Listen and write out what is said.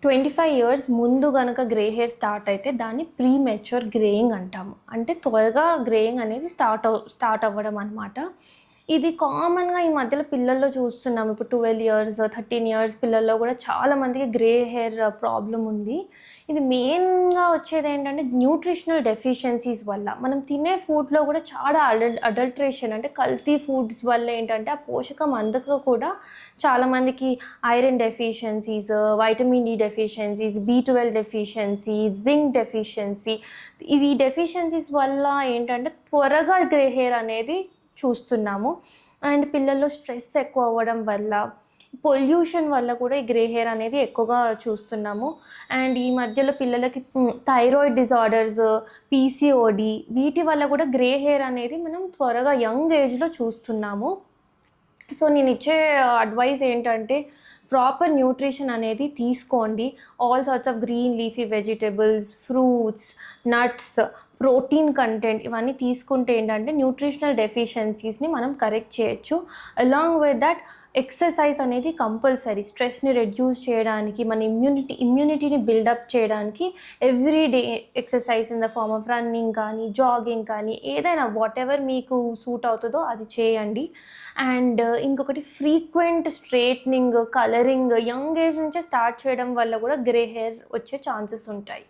25 years ముందు గనక grey hair start అయితే దాన్ని ప్రీ మెచ్యూర్ గ్రేయింగ్ అంటాము. అంటే త్వరగా గ్రేయింగ్ అనేది స్టార్ట్ అవ్వడం అనమాట. ఇది కామన్‌గా ఈ మధ్యలో పిల్లల్లో చూస్తున్నాము. ఇప్పుడు 12 ఇయర్స్, 13 ఇయర్స్ పిల్లల్లో కూడా చాలామందికి గ్రే హెయిర్ ప్రాబ్లమ్ ఉంది. ఇది మెయిన్‌గా వచ్చేదేంటంటే న్యూట్రిషనల్ డెఫిషియన్సీస్ వల్ల. మనం తినే ఫుడ్‌లో కూడా చాలా అడల్ట్రేషన్ అంటే కల్తీ ఫుడ్స్ వల్ల ఏంటంటే ఆ పోషకం అందక కూడా చాలామందికి iron deficiencies, vitamin D deficiencies, బి12 డెఫిషియన్సీ, జింక్ డెఫిషియన్సీ ఇవి డెఫిషియన్సీస్ వల్ల ఏంటంటే త్వరగా గ్రే హెయిర్ అనేది చూస్తున్నాము. అండ్ పిల్లల్లో స్ట్రెస్ ఎక్కువ అవ్వడం వల్ల, పొల్యూషన్ వల్ల కూడా ఈ గ్రే హెయిర్ అనేది ఎక్కువగా చూస్తున్నాము. అండ్ ఈ మధ్యలో పిల్లలకి థైరాయిడ్ డిజార్డర్స్, పీసీఓడి వీటి వల్ల కూడా గ్రే హెయిర్ అనేది మనం త్వరగా యంగ్ ఏజ్‌లో చూస్తున్నాము. సో నేనిచ్చే అడ్వైస్ ఏంటంటే ప్రాపర్ న్యూట్రిషన్ అనేది తీసుకోండి. All sorts of green leafy vegetables, fruits, nuts, protein content ఇవన్నీ తీసుకుంటే ఏంటంటే న్యూట్రిషనల్ డెఫిషియన్సీస్ని మనం కరెక్ట్ చేయొచ్చు. అలాంగ్ విత్ దట్ ఎక్సర్సైజ్ అనేది కంపల్సరీ. స్ట్రెస్ని రెడ్యూస్ చేయడానికి, మన ఇమ్యూనిటీని బిల్డప్ చేయడానికి every day exercise in the form of running కానీ, జాగింగ్ కానీ ఏదైనా వాటెవర్ మీకు సూట్ అవుతుందో అది చేయండి. అండ్ ఇంకొకటి frequent straightening, colouring young age నుంచే స్టార్ట్ చేయడం వల్ల కూడా గ్రే హెయిర్ వచ్చే ఛాన్సెస్ ఉంటాయి.